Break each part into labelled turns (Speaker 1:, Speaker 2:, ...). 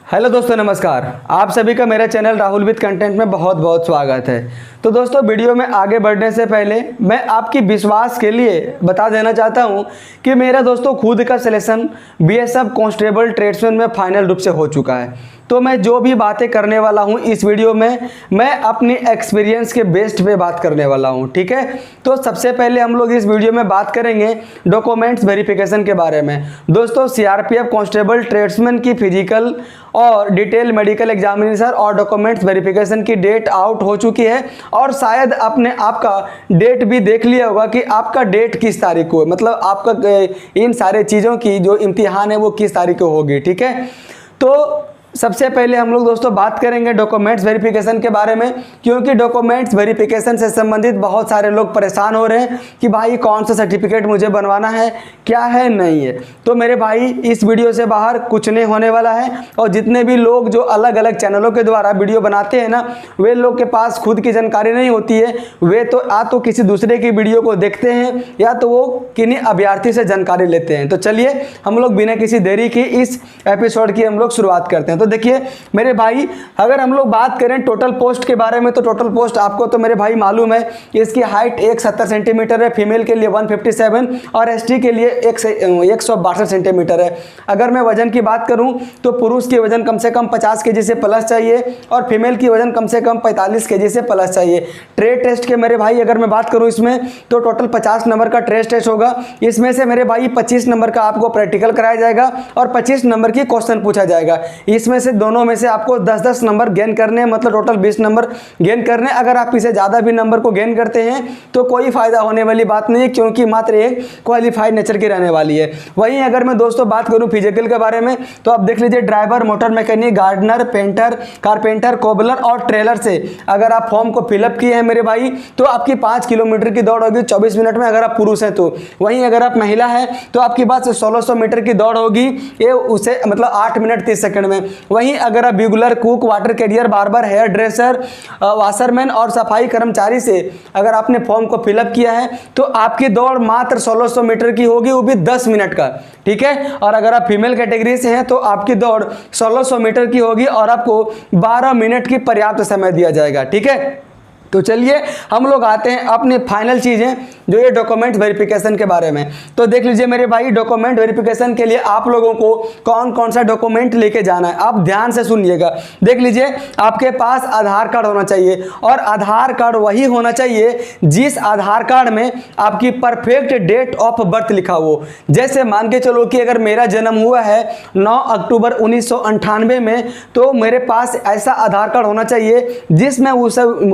Speaker 1: Hello दोस्तों, नमस्कार। आप सभी का मेरे चैनल राहुल विद कंटेंट में बहुत बहुत स्वागत है। तो दोस्तों, वीडियो में आगे बढ़ने से पहले मैं आपकी विश्वास के लिए बता देना चाहता हूं कि मेरा दोस्तों खुद का सिलेक्शन बीएसएफ कांस्टेबल ट्रेड्समैन में फाइनल रूप से हो चुका है। तो मैं जो भी बातें करने वाला हूं इस वीडियो में मैं अपनी एक्सपीरियंस के बेस्ड पे बात करने वाला हूं, ठीक है। तो सबसे पहले हम लोग इस वीडियो में बात करेंगे डॉक्यूमेंट्स वेरिफिकेशन के बारे में। दोस्तों, सीआरपीएफ कांस्टेबल ट्रेड्समैन की फिजिकल और डिटेल मेडिकल एग्जामिनेशन और डॉक्यूमेंट्स वेरिफिकेशन की डेट आउट हो चुकी है और शायद आपने आपका डेट भी देख लिया होगा कि आपका डेट किस तारीख को है, मतलब आपका इन सारे चीज़ों की जो इम्तिहान है वो किस तारीख को होगी, ठीक है। तो सबसे पहले हम लोग दोस्तों बात करेंगे डॉक्यूमेंट्स वेरिफिकेशन के बारे में, क्योंकि डॉक्यूमेंट्स वेरिफिकेशन से संबंधित बहुत सारे लोग परेशान हो रहे हैं कि भाई कौन सा सर्टिफिकेट मुझे बनवाना है, क्या है, नहीं है। तो मेरे भाई, इस वीडियो से बाहर कुछ नहीं होने वाला है और जितने भी लोग जो अलग अलग चैनलों के द्वारा वीडियो बनाते हैं ना, वे लोग के पास खुद की जानकारी नहीं होती है। वे तो या तो किसी दूसरे की वीडियो को देखते हैं या तो वो किन्हीं अभ्यर्थी से जानकारी लेते हैं। तो चलिए हम लोग बिना किसी देरी की इस एपिसोड की हम लोग शुरुआत करते हैं। तो देखिए मेरे भाई, अगर हम लोग बात करें टोटल पोस्ट के बारे में, तो टोटल पोस्ट आपको तो मेरे भाई मालूम है कि इसकी हाइट 170 सेंटीमीटर है, फीमेल के लिए 157 और एसटी के लिए 162 सेंटीमीटर है। अगर मैं वजन की बात करूं तो पुरुष की वजन कम से कम 50 केजी से प्लस चाहिए और फीमेल की वजन कम से कम 45 केजी से प्लस चाहिए। ट्रेड टेस्ट के मेरे भाई अगर मैं बात करूं इसमें तो टोटल 50 नंबर का ट्रेड टेस्ट होगा। इसमें से मेरे भाई 25 नंबर का आपको प्रैक्टिकल कराया जाएगा और 25 नंबर की क्वेश्चन पूछा जाएगा। इसमें से दोनों में से आपको 10-10 नंबर गेन करने हैं, मतलब टोटल 20 नंबर गेन करने। अगर आप इसे ज़्यादा भी नंबर को गेन करते हैं तो कोई फायदा होने वाली बात नहीं है, क्योंकि मात्र एक क्वालिफाइड नेचर की रहने वाली है। वहीं अगर मैं दोस्तों बात करूं फिजिकल के बारे में, तो आप देख लीजिए driver, motor mechanic, gardener, painter, carpenter, cobbler और ट्रेलर से अगर आप फॉर्म को फिलअप किए हैं मेरे भाई, तो आपकी 5 किलोमीटर की दौड़ होगी 24 मिनट में, अगर आप पुरुष हैं तो। वहीं अगर आप महिला हैं तो आपकी बात 1600 मीटर की दौड़ होगी, ये उसे मतलब 8 मिनट 30 सेकंड में। वहीं अगर आप bugler, cook, water carrier, barber, hairdresser, washerman और सफाई कर्मचारी से अगर आपने फॉर्म को फिलअप किया है तो आपकी दौड़ मात्र 1600 मीटर की होगी, वो भी 10 मिनट का, ठीक है। और अगर आप फीमेल कैटेगरी से हैं तो आपकी दौड़ 1600 मीटर की होगी और आपको 12 मिनट की पर्याप्त समय दिया जाएगा, ठीक है। तो चलिए हम लोग आते हैं अपने फाइनल चीज़ें जो ये डॉक्यूमेंट वेरिफिकेशन के बारे में। तो देख लीजिए मेरे भाई, डॉक्यूमेंट वेरिफिकेशन के लिए आप लोगों को कौन कौन सा डॉक्यूमेंट लेके जाना है, आप ध्यान से सुनिएगा। देख लीजिए, आपके पास आधार कार्ड होना चाहिए और आधार कार्ड वही होना चाहिए जिस आधार कार्ड में आपकी परफेक्ट डेट ऑफ बर्थ लिखा हो। जैसे मान के चलो कि अगर मेरा जन्म हुआ है 9 अक्टूबर 1998 में, तो मेरे पास ऐसा आधार कार्ड होना चाहिए जिसमें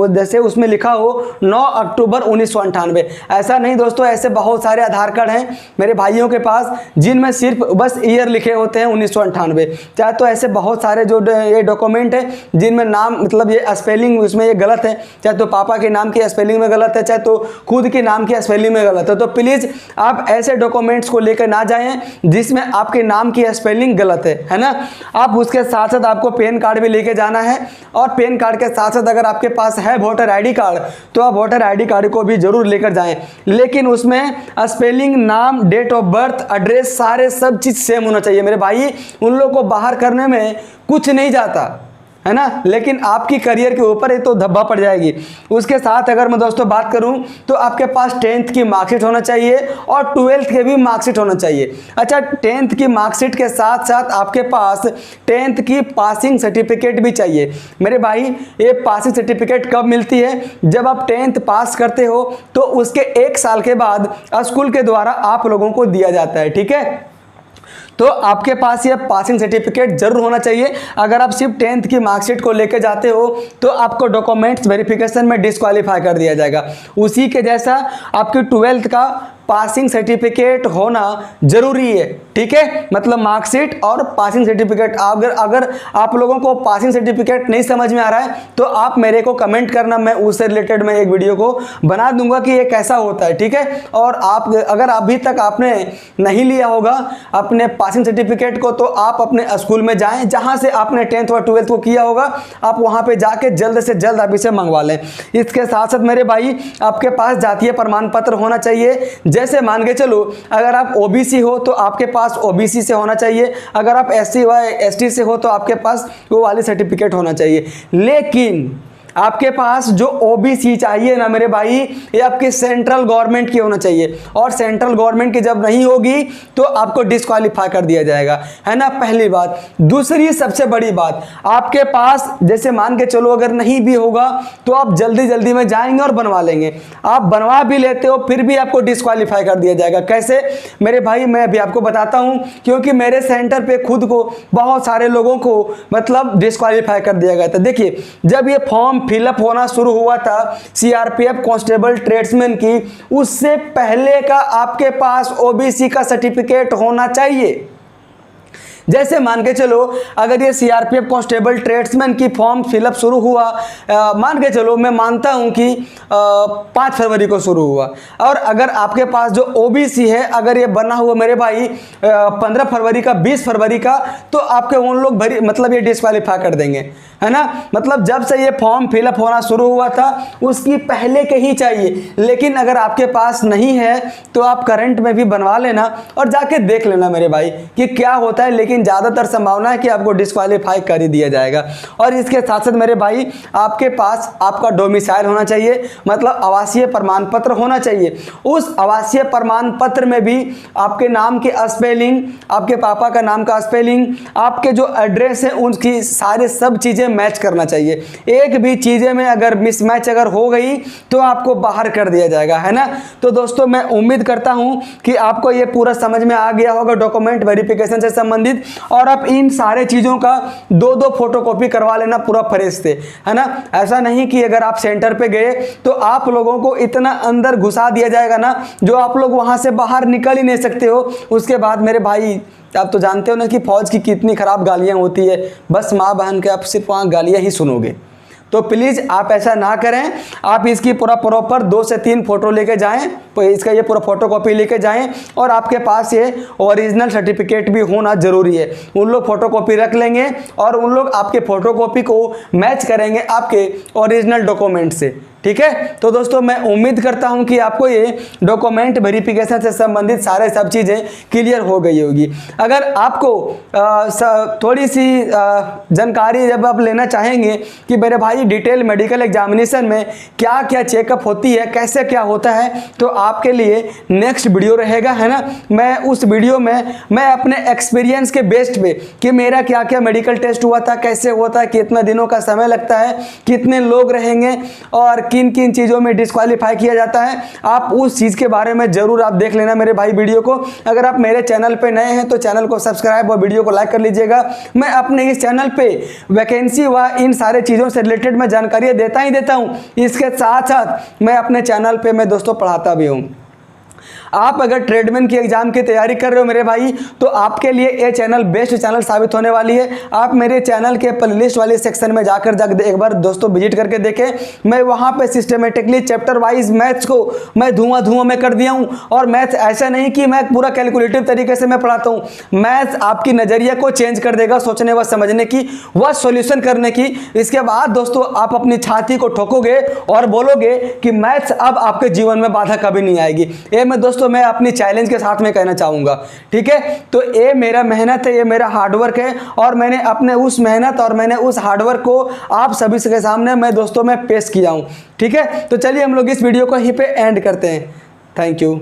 Speaker 1: जैसे उसमें लिखा हो 9 अक्टूबर 1998। ऐसा नहीं दोस्तों, ऐसे बहुत सारे आधार कार्ड हैं मेरे भाइयों के पास जिनमें सिर्फ बस ईयर लिखे होते हैं 1998। चाहे तो ऐसे बहुत सारे जो ये डॉक्यूमेंट है जिनमें नाम मतलब ये स्पेलिंग उसमें ये गलत है, चाहे तो पापा के नाम की स्पेलिंग में गलत है, चाहे तो खुद के नाम की स्पेलिंग में गलत है। तो प्लीज़ आप ऐसे डॉक्यूमेंट्स को लेकर ना जाएं जिसमें आपके नाम की स्पेलिंग गलत है ना। आप उसके साथ साथ आपको पैन कार्ड भी लेके जाना है और पैन कार्ड के साथ साथ अगर आपके पास है वोटर आईडी कार्ड तो आप वोटर आईडी कार्ड को भी जरूर लेकर जाएं, लेकिन उसमें स्पेलिंग, नाम, डेट ऑफ बर्थ, एड्रेस, सारे सब चीज़ सेम होना चाहिए मेरे भाई। उन लोग को बाहर करने में कुछ नहीं जाता है ना, लेकिन आपकी करियर के ऊपर ये तो धब्बा पड़ जाएगी। उसके साथ अगर मैं दोस्तों बात करूं तो आपके पास 10th की मार्कशीट होना चाहिए और 12th के भी मार्कशीट होना चाहिए। अच्छा, 10th की मार्कशीट के साथ साथ आपके पास 10th की पासिंग सर्टिफिकेट भी चाहिए मेरे भाई। ये पासिंग सर्टिफिकेट कब मिलती है? जब आप 10th पास करते हो तो उसके 1 साल के बाद स्कूल के द्वारा आप लोगों को दिया जाता है, ठीक है। तो आपके पास ये पासिंग सर्टिफिकेट जरूर होना चाहिए। अगर आप सिर्फ 10th की मार्कशीट को लेकर जाते हो तो आपको डॉक्यूमेंट्स वेरिफिकेशन में डिस्क्वालीफाई कर दिया जाएगा। उसी के जैसा आपकी 12th का पासिंग सर्टिफिकेट होना जरूरी है, ठीक है। मतलब मार्कशीट और पासिंग सर्टिफिकेट। अगर आप लोगों को पासिंग सर्टिफिकेट नहीं समझ में आ रहा है तो आप मेरे को कमेंट करना, मैं उससे रिलेटेड मैं एक वीडियो को बना दूंगा कि ये कैसा होता है, ठीक है। और आप अगर अभी तक आपने नहीं लिया होगा अपने पासिंग सर्टिफिकेट को तो आप अपने स्कूल में जाएं जहां से आपने 10th और 12th को किया होगा, आप वहां पे जाके जल्द से जल्द आप इसे मंगवा लें। इसके साथ साथ मेरे भाई, आपके पास जातीय प्रमाण पत्र होना चाहिए। जैसे मान के चलो, अगर आप ओबीसी हो तो आपके पास ओबीसी से होना चाहिए, अगर आप एससी व एसटी से हो तो आपके पास वो वाली सर्टिफिकेट होना चाहिए। लेकिन आपके पास जो ओबीसी चाहिए ना मेरे भाई, ये आपकी सेंट्रल गवर्नमेंट की होना चाहिए, और सेंट्रल गवर्नमेंट की जब नहीं होगी तो आपको डिस्क्वालीफाई कर दिया जाएगा, है ना, पहली बात। दूसरी सबसे बड़ी बात, आपके पास जैसे मान के चलो अगर नहीं भी होगा तो आप जल्दी जल्दी में जाएंगे और बनवा लेंगे, आप बनवा भी लेते हो फिर भी आपको डिस्क्वालीफाई कर दिया जाएगा। कैसे मेरे भाई, मैं अभी आपको बताता हूं, क्योंकि मेरे सेंटर पे खुद को बहुत सारे लोगों को मतलब डिस्क्वालीफाई कर दिया गया था। देखिए, जब ये फॉर्म फिलअप होना शुरू हुआ था सीआरपीएफ कांस्टेबल ट्रेड्समैन की, उससे पहले का आपके पास ओबीसी का सर्टिफिकेट होना चाहिए। जैसे मान के चलो, अगर ये सीआरपीएफ कांस्टेबल ट्रेड्समैन की फॉर्म फिलअप शुरू हुआ, मान के चलो मैं मानता हूं कि 5 फरवरी को शुरू हुआ, और अगर आपके पास जो ओबीसी है अगर ये बना हुआ मेरे भाई 15 फरवरी का 20 फरवरी का, तो आपके उन लोग भरी मतलब ये डिस्क्वालीफाई कर देंगे, है ना। मतलब जब से ये फॉर्म फिलअप होना शुरू हुआ था उसकी पहले के ही चाहिए। लेकिन अगर आपके पास नहीं है तो आप करंट में भी बनवा लेना और जाके देख लेना मेरे भाई कि क्या होता है, लेकिन ज़्यादातर संभावना है कि आपको डिस्क्वालीफाई कर ही दिया जाएगा। और इसके साथ साथ मेरे भाई, आपके पास आपका डोमिसाइल होना चाहिए, मतलब आवासीय प्रमाण पत्र होना चाहिए। उस आवासीय प्रमाण पत्र में भी आपके नाम के स्पेलिंग, आपके पापा का नाम का स्पेलिंग, आपके जो एड्रेस है उनकी सारी सब चीज़ें मैच करना चाहिए। एक भी चीज़ें में अगर मिसमैच अगर हो गई तो आपको बाहर कर दिया जाएगा, है ना। तो दोस्तों, मैं उम्मीद करता हूं कि आपको ये पूरा समझ में आ गया होगा डॉक्यूमेंट वेरिफिकेशन से संबंधित, और आप इन सारे चीज़ों का 2-2 फोटोकॉपी करवा लेना पूरा फ्रेश से, है ना। ऐसा नहीं कि अगर आप सेंटर पे गए तो आप लोगों को इतना अंदर घुसा दिया जाएगा ना, जो आप लोग वहां से बाहर निकल ही नहीं सकते हो। उसके बाद मेरे भाई, आप तो जानते हो ना कि फौज की कितनी खराब गालियां होती है, बस माँ बहन के आप सिर्फ वहाँ गालियां ही सुनोगे। तो प्लीज़ आप ऐसा ना करें, आप इसकी पूरा प्रॉपर 2 से 3 फोटो लेके जाएं, तो इसका ये पूरा फोटोकॉपी लेके जाएं, और आपके पास ये ओरिजिनल सर्टिफिकेट भी होना ज़रूरी है। उन लोग फोटोकॉपी रख लेंगे और उन लोग आपके फोटोकॉपी को मैच करेंगे आपके ओरिजिनल डॉक्यूमेंट से, ठीक है। तो दोस्तों, मैं उम्मीद करता हूं कि आपको ये डॉक्यूमेंट वेरिफिकेशन से संबंधित सारे सब चीज़ें क्लियर हो गई होगी। अगर आपको थोड़ी सी जानकारी जब आप लेना चाहेंगे कि मेरे भाई डिटेल मेडिकल एग्जामिनेशन में क्या क्या चेकअप होती है, कैसे क्या होता है, तो आपके लिए नेक्स्ट वीडियो रहेगा, है ना। मैं उस वीडियो में मैं अपने एक्सपीरियंस के बेस्ड पे कि मेरा क्या क्या मेडिकल टेस्ट हुआ था, कैसे होता है, कितने दिनों का समय लगता है, कितने लोग रहेंगे और किन किन चीज़ों में डिस्क्वालीफाई किया जाता है, आप उस चीज़ के बारे में ज़रूर आप देख लेना मेरे भाई वीडियो को। अगर आप मेरे चैनल पे नए हैं तो चैनल को सब्सक्राइब और वीडियो को लाइक कर लीजिएगा। मैं अपने इस चैनल पे वैकेंसी व इन सारे चीज़ों से रिलेटेड मैं जानकारियाँ देता ही देता हूँ। इसके साथ साथ मैं अपने चैनल पर मैं दोस्तों पढ़ाता भी हूँ। आप अगर ट्रेडमैन की एग्जाम की तैयारी कर रहे हो मेरे भाई, तो आपके लिए ये चैनल बेस्ट चैनल साबित होने वाली है। आप मेरे चैनल के प्लेलिस्ट वाले सेक्शन में जाकर एक बार दोस्तों विजिट करके देखें। मैं वहाँ पे सिस्टमेटिकली चैप्टर वाइज मैथ्स को मैं धुआं में कर दिया हूँ। और मैथ्स ऐसा नहीं कि मैं पूरा कैलकुलेटिव तरीके से मैं पढ़ाता हूँ, मैथ्स आपकी नज़रिया को चेंज कर देगा, सोचने व समझने की व सॉल्यूशन करने की। इसके बाद दोस्तों आप अपनी छाती को ठोकोगे और बोलोगे कि मैथ्स अब आपके जीवन में बाधा कभी नहीं आएगी। ये मैं दोस्तों मैं अपनी चैलेंज के साथ में कहना चाहूँगा, ठीक है। तो ये मेरा मेहनत है, ये मेरा हार्डवर्क है, और मैंने अपने उस मेहनत और मैंने उस हार्डवर्क को आप सभी के सामने मैं दोस्तों मैं पेश किया हूँ, ठीक है। तो चलिए हम लोग इस वीडियो को यहीं पे एंड करते हैं। Thank you.